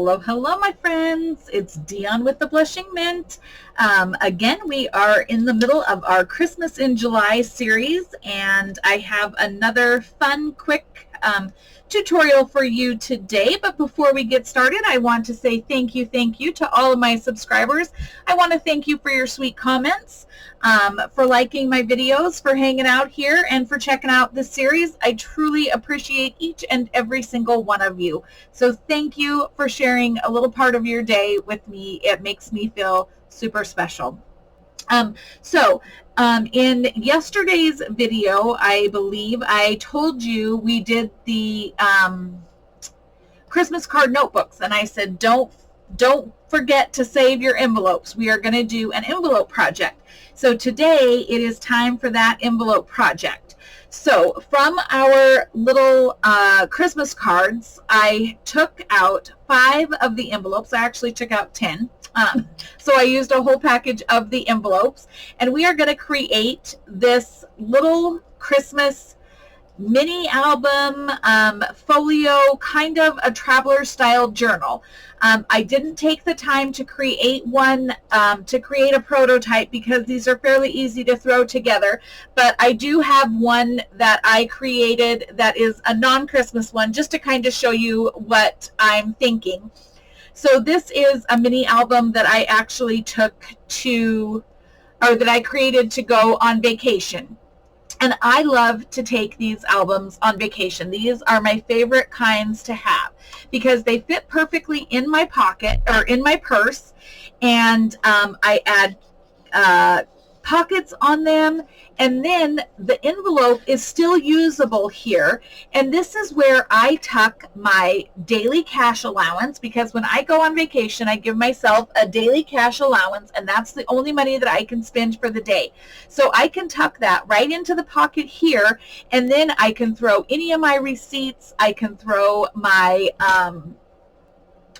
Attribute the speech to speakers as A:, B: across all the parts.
A: Hello, hello, my friends. It's Dion with the Blushing Mint. Again, we are in the middle of our Christmas in July series, and I have another fun, quick tutorial for you today. But before we get started, I want to say thank you to all of my subscribers. I want to thank you for your sweet comments, for liking my videos, for hanging out here, and for checking out this series. I truly appreciate each and every single one of you. So thank you for sharing a little part of your day with me. It makes me feel super special. In yesterday's video, I believe I told you we did the Christmas card notebooks, and I said don't forget to save your envelopes. We are going to do an envelope project. So today it is time for that envelope project. So from our little Christmas cards, I took out 5 of the envelopes. I actually took out 10. So I used a whole package of the envelopes, and we are going to create this little Christmas mini album, folio, kind of a traveler style journal. I didn't take the time to create one, to create a prototype, because these are fairly easy to throw together, but I do have one that I created that is a non-Christmas one, just to kind of show you what I'm thinking. So this is a mini album that I actually took to, or that I created to go on vacation. And I love to take these albums on vacation. These are my favorite kinds to have because they fit perfectly in my pocket or in my purse. And I add pockets on them, and then the envelope is still usable here. And this is where I tuck my daily cash allowance, because when I go on vacation, I give myself a daily cash allowance, and that's the only money that I can spend for the day. So I can tuck that right into the pocket here, and then I can throw any of my receipts. I can throw my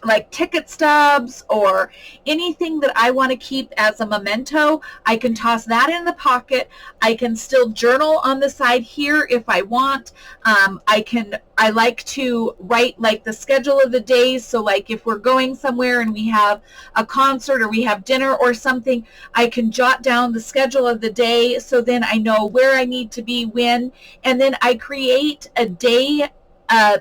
A: like ticket stubs or anything that I want to keep as a memento. I can toss that in the pocket. I can still journal on the side here if I want. I like to write like the schedule of the days. So like if we're going somewhere and we have a concert or we have dinner or something, I can jot down the schedule of the day, so then I know where I need to be when. And then I create a day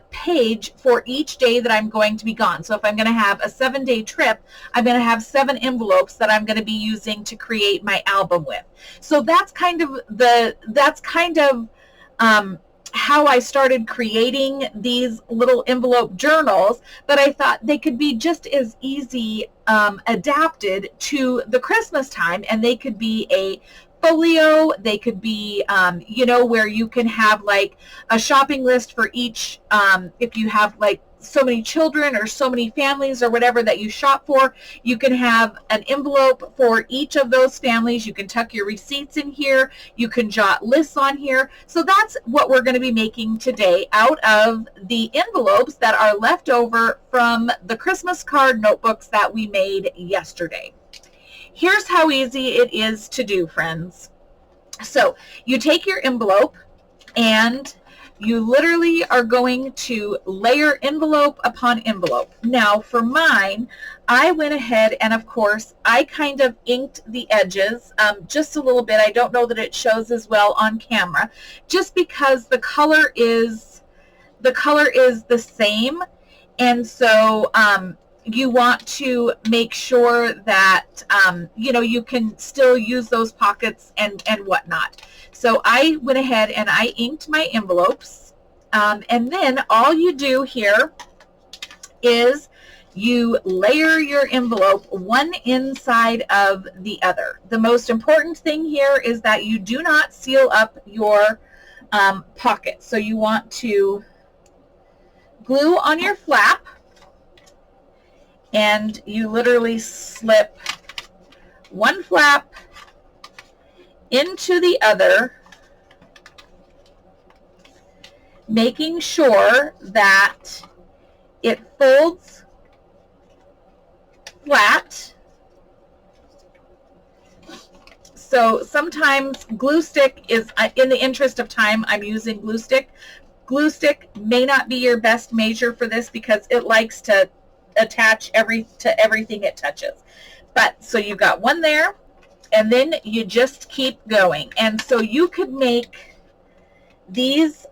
A: page for each day that I'm going to be gone. So if I'm going to have a 7-day trip, I'm going to have 7 envelopes that I'm going to be using to create my album with. So that's kind of how I started creating these little envelope journals, but I thought they could be just as easy adapted to the Christmas time, and they could be a folio. They could be, where you can have like a shopping list for each, if you have like so many children or so many families or whatever that you shop for, you can have an envelope for each of those families. You can tuck your receipts in here. You can jot lists on here. So that's what we're going to be making today out of the envelopes that are left over from the Christmas card notebooks that we made yesterday. Here's how easy it is to do, friends. So you take your envelope and you literally are going to layer envelope upon envelope. Now for mine, I went ahead and of course I kind of inked the edges just a little bit. I don't know that it shows as well on camera, just because the color is the same. And so you want to make sure that you can still use those pockets and whatnot. So I went ahead and I inked my envelopes, and then all you do here is you layer your envelope one inside of the other. The most important thing here is that you do not seal up your pocket. So you want to glue on your flap, and you literally slip one flap into the other, making sure that it folds flat. So sometimes glue stick is, in the interest of time, I'm using glue stick. Glue stick may not be your best measure for this because it likes to attach to everything it touches. But so you've got one there, and then you just keep going. And so you could make these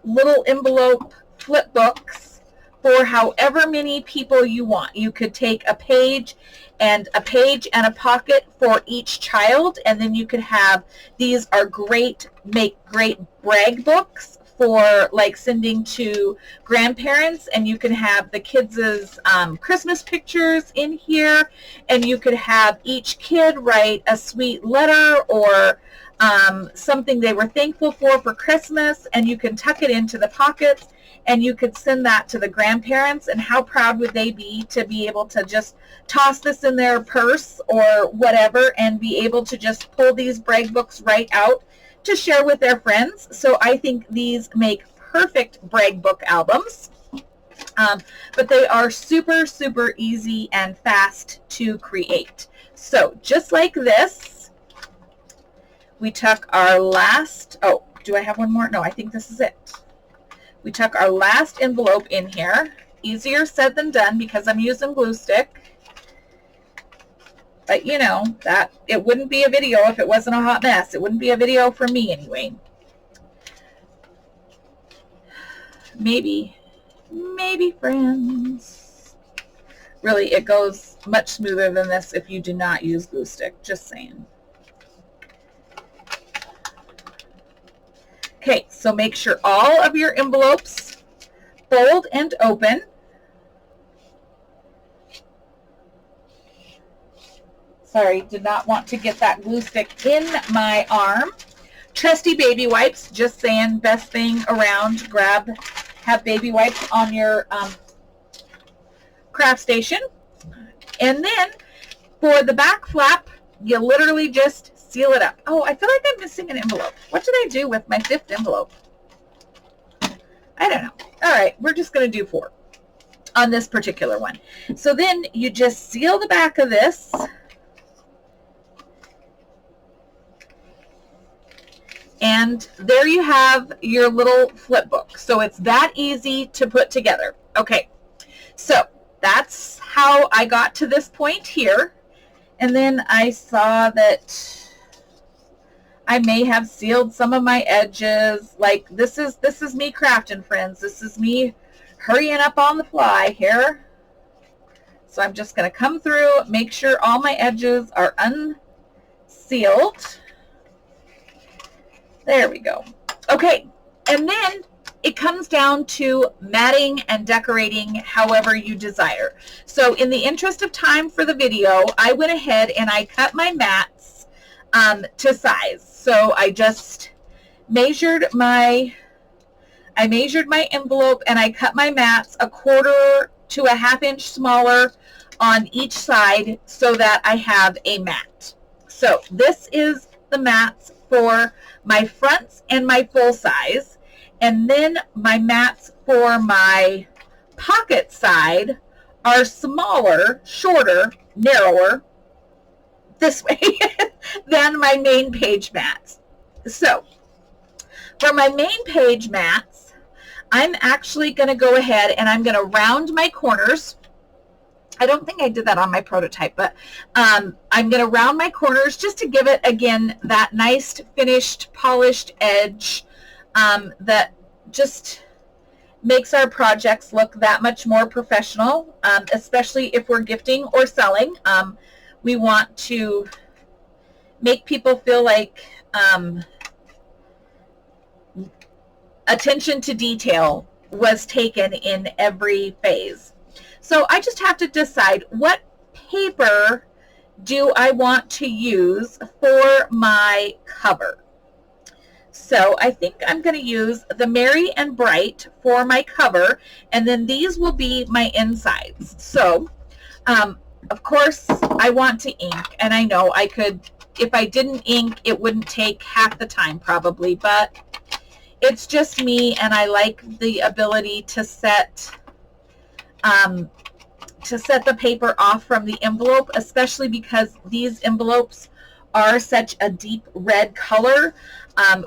A: little envelope flip books for however many people you want. You could take a page and a pocket for each child, and then you could have, these are great, make great brag books for like sending to grandparents, and you can have the kids' Christmas pictures in here, and you could have each kid write a sweet letter or something they were thankful for Christmas, and you can tuck it into the pockets, and you could send that to the grandparents, and how proud would they be to be able to just toss this in their purse or whatever and be able to just pull these brag books right out to share with their friends. So I think these make perfect brag book albums, but they are super, super easy and fast to create. So just like this, we tuck our last, oh, do I have one more? No, I think this is it. We tuck our last envelope in here. Easier said than done because I'm using glue stick. But you know, that it wouldn't be a video if it wasn't a hot mess. It wouldn't be a video for me anyway. Maybe friends. Really, it goes much smoother than this if you do not use glue stick. Just saying. Okay, so make sure all of your envelopes fold and open. Sorry, did not want to get that glue stick in my arm. Trusty baby wipes, just saying, best thing around. Have baby wipes on your craft station. And then for the back flap, you literally just seal it up. Oh, I feel like I'm missing an envelope. What did I do with my 5th envelope? I don't know. All right, we're just going to do 4 on this particular one. So then you just seal the back of this. And there you have your little flip book. So it's that easy to put together. Okay, so that's how I got to this point here. And then I saw that I may have sealed some of my edges. Like this is me crafting, friends. This is me hurrying up on the fly here. So I'm just going to come through, make sure all my edges are unsealed. There we go. Okay, and then it comes down to matting and decorating however you desire. So in the interest of time for the video, I went ahead and I cut my mats to size. So I just measured my envelope and I cut my mats 1/4 to 1/2 inch smaller on each side so that I have a mat. So this is the mats for my fronts and my full size, and then my mats for my pocket side are smaller, shorter, narrower, this way, than my main page mats. So for my main page mats, I'm actually going to go ahead and I'm going to round my corners. I don't think I did that on my prototype, but I'm going to round my corners just to give it, again, that nice finished, polished edge that just makes our projects look that much more professional, especially if we're gifting or selling. We want to make people feel like attention to detail was taken in every phase. So I just have to decide what paper do I want to use for my cover. So I think I'm going to use the Merry and Bright for my cover, and then these will be my insides. So of course I want to ink, and I know I could, if I didn't ink, it wouldn't take half the time probably, but it's just me, and I like the ability to set the paper off from the envelope, especially because these envelopes are such a deep red color,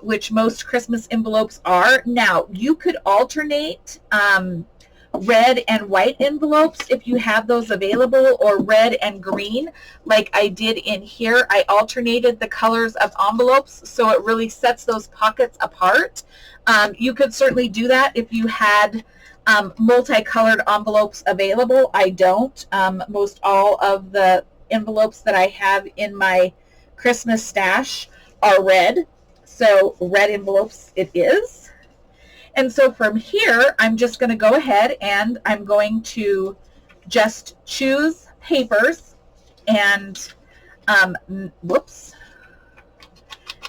A: which most Christmas envelopes are. Now, you could alternate red and white envelopes if you have those available, or red and green like I did in here. I alternated the colors of envelopes so it really sets those pockets apart. You could certainly do that if you had multicolored envelopes available. I don't. Most all of the envelopes that I have in my Christmas stash are red, so red envelopes it is. And so from here, I'm just going to go ahead and I'm going to just choose papers and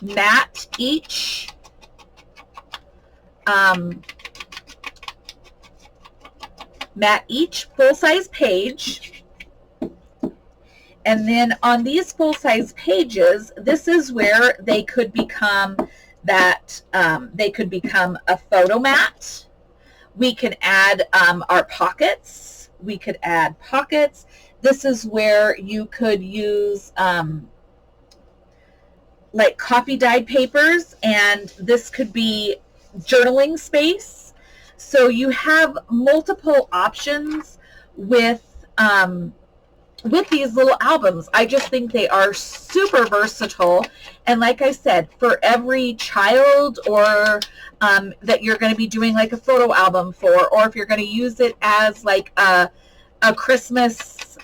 A: mat each full-size page. And then on these full-size pages, this is where they could become that they could become a photo mat. We can add our pockets. We could add pockets. This is where you could use like coffee dyed papers, and this could be journaling space. So you have multiple options with these little albums. I just think they are super versatile. And like I said, for every child, or that you're going to be doing like a photo album for, or if you're going to use it as like a Christmas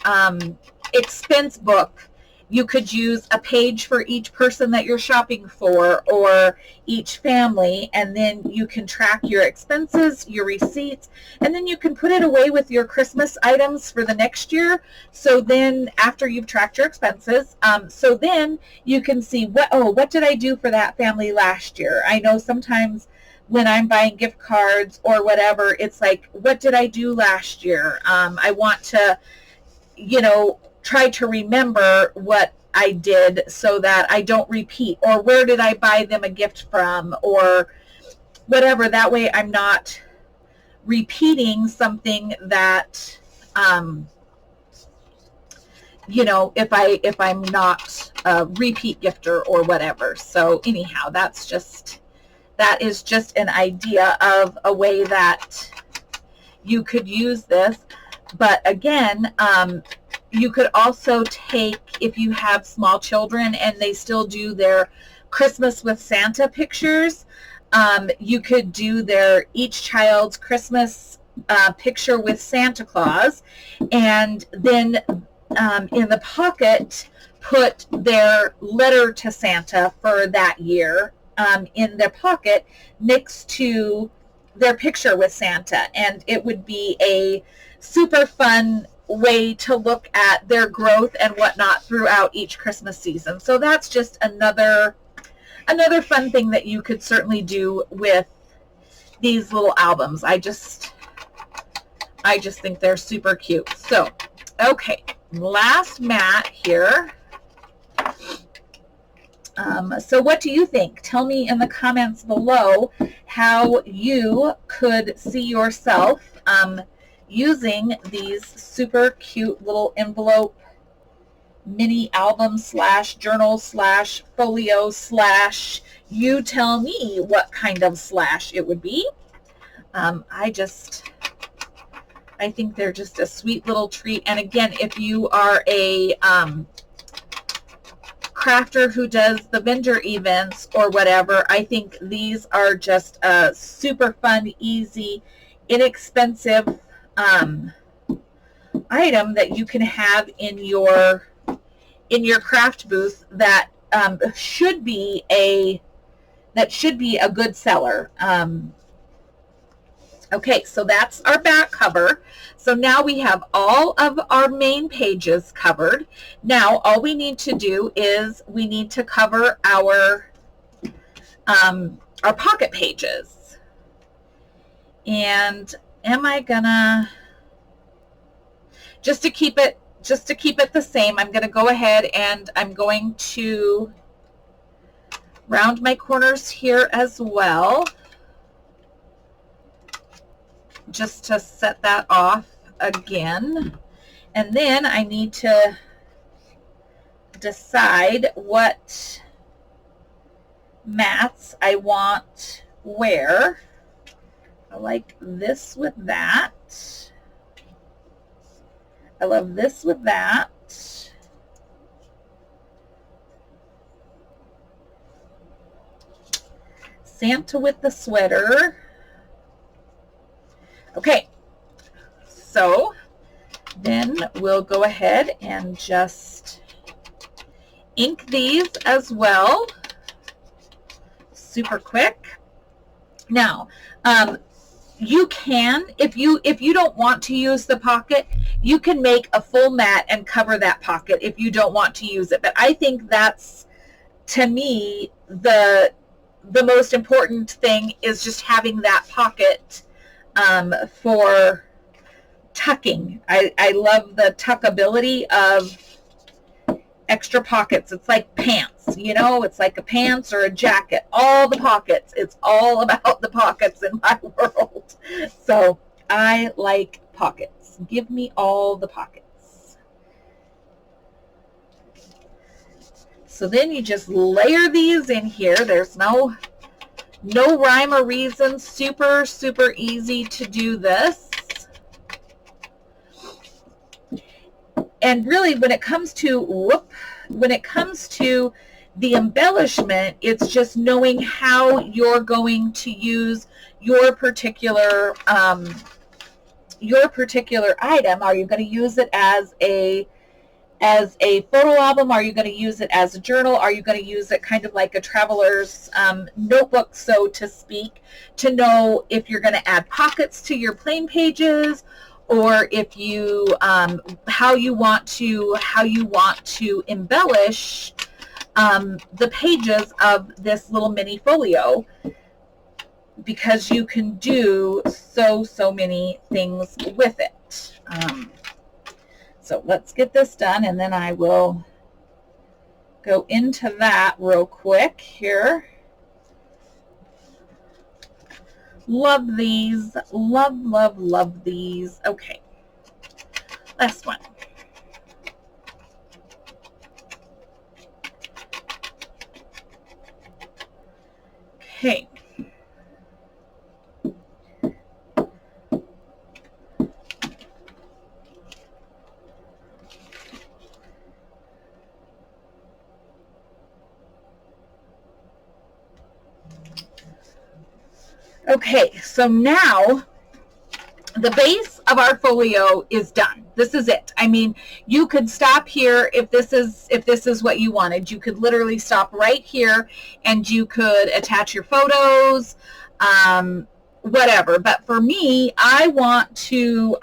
A: expense book, you could use a page for each person that you're shopping for, or each family, and then you can track your expenses, your receipts, and then you can put it away with your Christmas items for the next year. So then after you've tracked your expenses, so then you can see what did I do for that family last year? I know sometimes when I'm buying gift cards or whatever, it's like, what did I do last year? I want to, try to remember what I did so that I don't repeat, or where did I buy them a gift from, or whatever. That way I'm not repeating something that, if I'm not a repeat gifter or whatever. So anyhow, that is just an idea of a way that you could use this. But again, you could also take, if you have small children and they still do their Christmas with Santa pictures, you could do each child's Christmas picture with Santa Claus, and then in the pocket put their letter to Santa for that year in their pocket next to their picture with Santa. And it would be a super fun way to look at their growth and whatnot throughout each Christmas season. So that's just another fun thing that you could certainly do with these little albums. I just think they're super cute. So, okay, last mat here. So what do you think? Tell me in the comments below how you could see yourself using these super cute little envelope mini album / journal / folio / you tell me what kind of / it would be. I think they're just a sweet little treat. And again, if you are a crafter who does the vendor events or whatever, I think these are just a super fun, easy, inexpensive item that you can have in your craft booth that should be a good seller. Okay, so that's our back cover. So now we have all of our main pages covered. Now all we need to do is we need to cover our pocket pages. And am I gonna, just to keep it the same, I'm gonna go ahead and I'm going to round my corners here as well, just to set that off again. And then I need to decide what mats I want where. I like this with that. I love this with that. Santa with the sweater. Okay, so then we'll go ahead and just ink these as well, super quick. Now, you can, if you don't want to use the pocket, you can make a full mat and cover that pocket if you don't want to use it. But I think that's, to me, the most important thing is just having that pocket for tucking. I love the tuckability of extra pockets. It's like pants, you know, it's like a pants or a jacket, all the pockets. It's all about the pockets in my world. So I like pockets. Give me all the pockets. So then you just layer these in here. There's no rhyme or reason. Super, super easy to do this. And really, when it comes to the embellishment, it's just knowing how you're going to use your particular item. Are you going to use it as a photo album? Are you going to use it as a journal? Are you going to use it kind of like a traveler's notebook, so to speak, to know if you're going to add pockets to your plain pages, or if you how you want to embellish the pages of this little mini folio, because you can do so many things with it. So let's get this done, and then I will go into that real quick here. Love these. Love, love, love these. Okay. Last one. Okay. Okay, so now the base of our folio is done. This is it. I mean, you could stop here if this is what you wanted. You could literally stop right here and you could attach your photos, whatever. But for me, I want to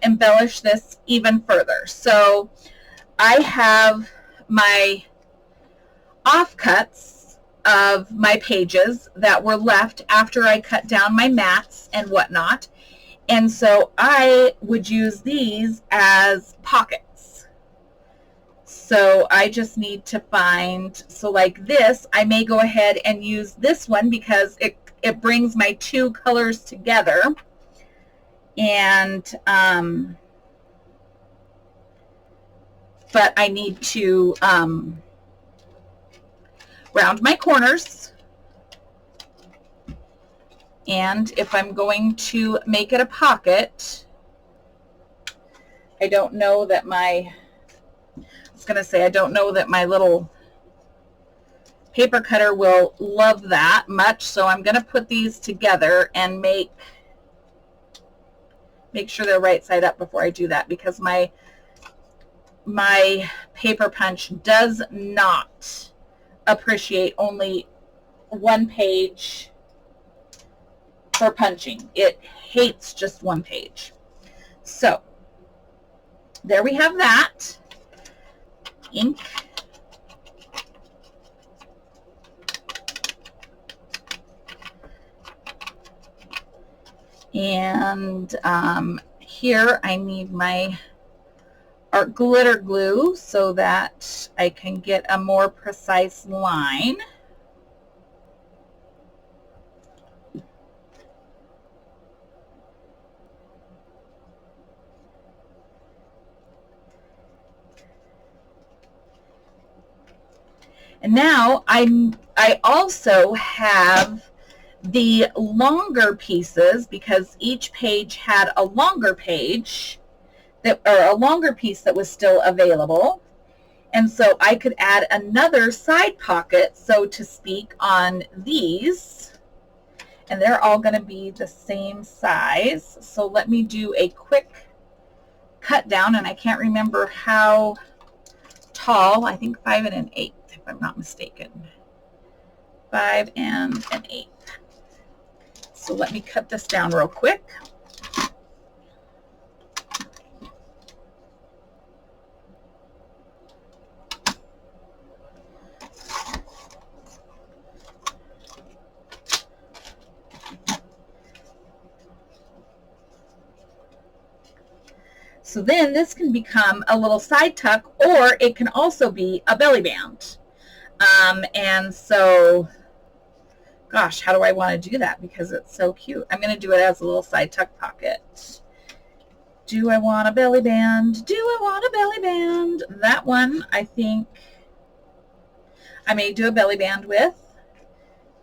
A: embellish this even further. So I have my offcuts of my pages that were left after I cut down my mats and whatnot. And so I would use these as pockets. So I just need to find, so like this, I may go ahead and use this one because it brings my two colors together. And, but I need to, round my corners, and if I'm going to make it a pocket, I don't know that my little paper cutter will love that much, so I'm going to put these together and make sure they're right side up before I do that, because my paper punch does not appreciate only one page for punching. It hates just one page. So there we have that. Ink. And here I need my art glitter glue so that I can get a more precise line. And now I also have the longer pieces, because each page had a longer page that, or a longer piece that was still available. And so I could add another side pocket, so to speak, on these. And they're all going to be the same size. So let me do a quick cut down, and I can't remember how tall. I think 5 1/8, if I'm not mistaken. 5 1/8. So let me cut this down real quick. So then this can become a little side tuck, or it can also be a belly band. And so, gosh, how do I want to do that? Because it's so cute. I'm going to do it as a little side tuck pocket. Do I want a belly band? Do I want a belly band? That one, I think I may do a belly band with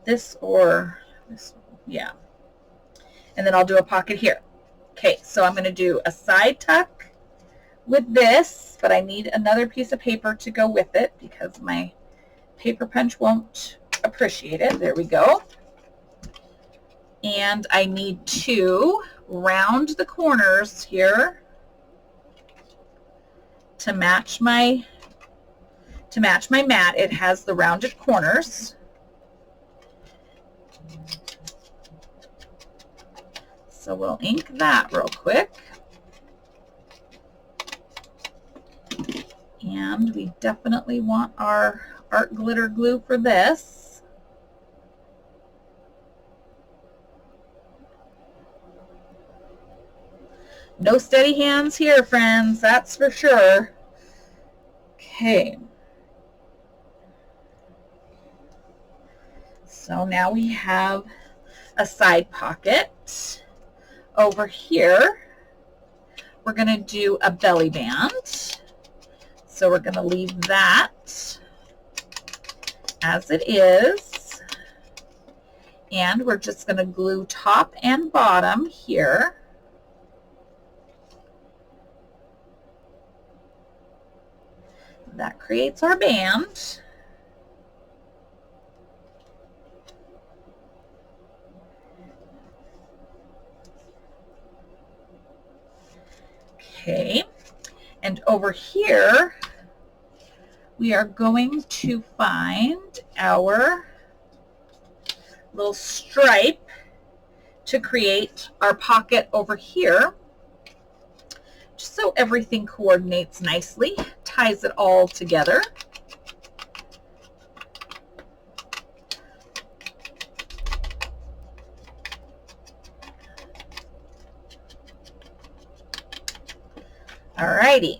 A: this or this. Yeah. And then I'll do a pocket here. Okay, so I'm going to do a side tuck with this, but I need another piece of paper to go with it because my paper punch won't appreciate it. There we go. And I need to round the corners here to match my mat. It has the rounded corners. So we'll ink that real quick. And we definitely want our art glitter glue for this. No steady hands here, friends, that's for sure. Okay. So now we have a side pocket. Over here, we're going to do a belly band. So we're going to leave that as it is. And we're just going to glue top and bottom here. That creates our band. Okay, and over here, we are going to find our little stripe to create our pocket over here, just so everything coordinates nicely, ties it all together. Alrighty.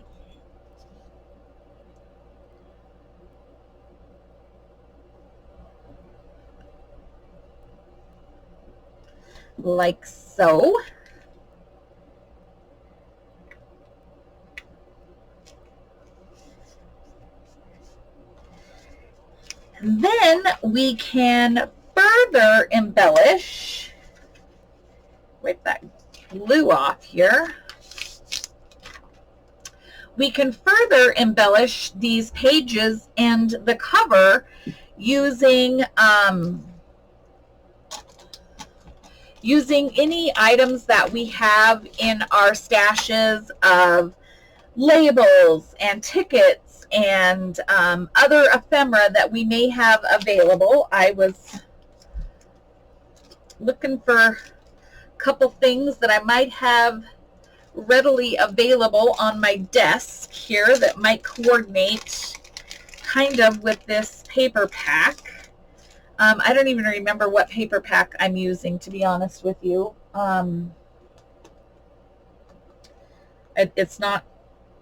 A: Like so. And then we can further embellish. Wipe that glue off here. We can further embellish these pages and the cover using using any items that we have in our stashes of labels and tickets and other ephemera that we may have available. I was looking for a couple things that I might have readily available on my desk here that might coordinate kind of with this paper pack. I don't even remember what paper pack I'm using, to be honest with you. It's not,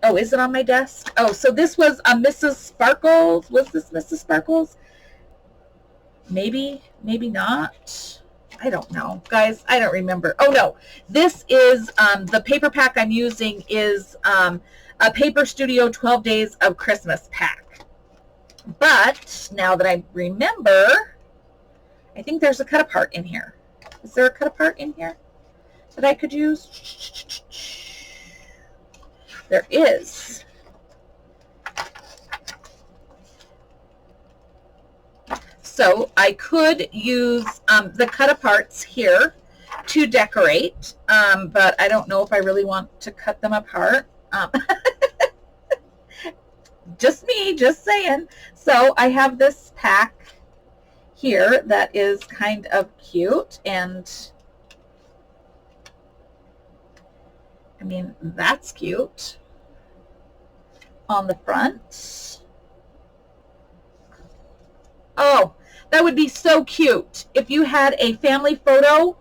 A: oh, is it on my desk? Oh, so this was a Mrs. Sparkles. Was this Mrs. Sparkles? Maybe, maybe not. I don't know. Guys, I don't remember. Oh, no. This is, the paper pack I'm using is a Paper Studio 12 Days of Christmas pack. But now that I remember, I think there's a cut apart in here. Is there a cut apart in here that I could use? There is. So I could use the cut aparts here to decorate, but I don't know if I really want to cut them apart. Just me, just saying. So I have this pack here that is kind of cute, and I mean, that's cute on the front. Oh, that would be so cute if you had a family photo.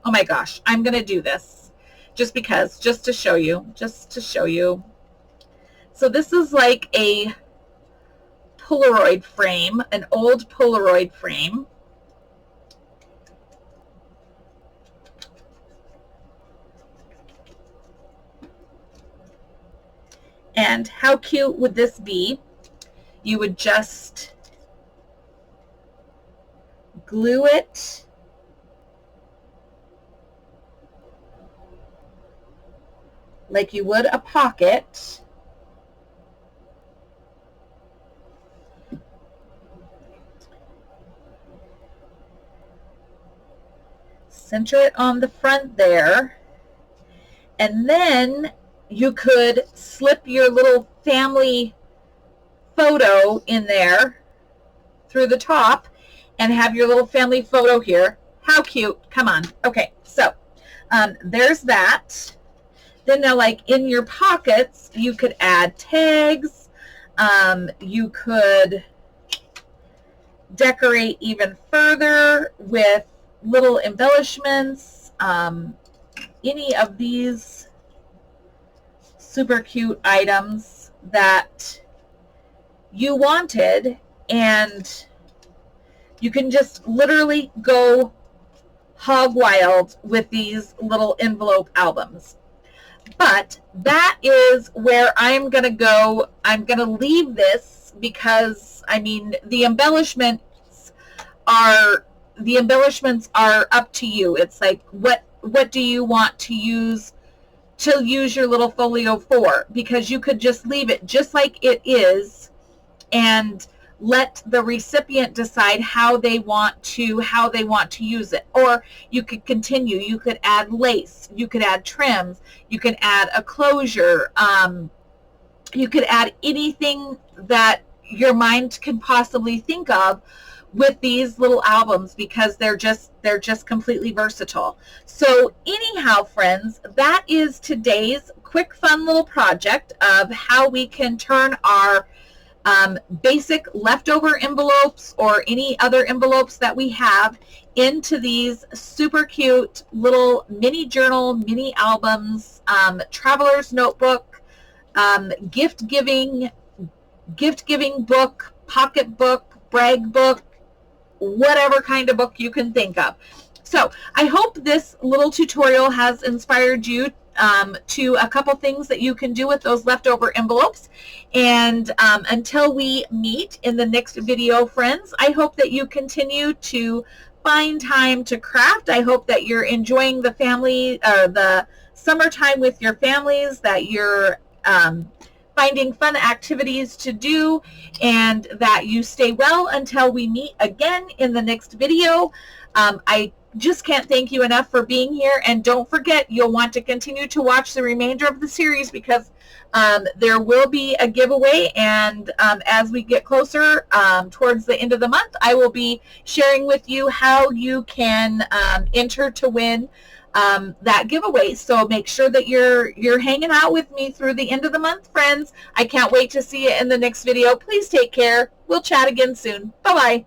A: Oh my gosh, I'm going to do this just because, just to show you. So this is like a Polaroid frame, an old Polaroid frame. And how cute would this be? You would just glue it like you would a pocket. Center it on the front there, and then you could slip your little family photo in there through the top and have your little family photo here. How cute. Come on. Okay, so there's that. Then now, like in your pockets, you could add tags. You could decorate even further with little embellishments. Any of these super cute items that you wanted, and you can just literally go hog wild with these little envelope albums. But that is where I'm going to go. I'm going to leave this because, I mean, the embellishments are up to you. It's like, what do you want to use your little folio for? Because you could just leave it just like it is and let the recipient decide how they want to use it. Or you could continue. You could add lace. You could add trims. You could add a closure. You could add anything that your mind can possibly think of with these little albums, because they're just completely versatile. So anyhow, friends, that is today's quick fun little project of how we can turn our basic leftover envelopes or any other envelopes that we have into these super cute little mini journal, mini albums, traveler's notebook, gift giving book, pocket book, brag book, whatever kind of book you can think of. So I hope this little tutorial has inspired you to a couple things that you can do with those leftover envelopes. And until we meet in the next video, friends, I hope that you continue to find time to craft. I hope that you're enjoying the summertime with your families, that you're finding fun activities to do, and that you stay well until we meet again in the next video. I just can't thank you enough for being here, and don't forget, you'll want to continue to watch the remainder of the series, because there will be a giveaway, and as we get closer towards the end of the month, I will be sharing with you how you can enter to win that giveaway. So make sure that you're hanging out with me through the end of the month, friends. I can't wait to see you in the next video. Please take care. We'll chat again soon. Bye-bye.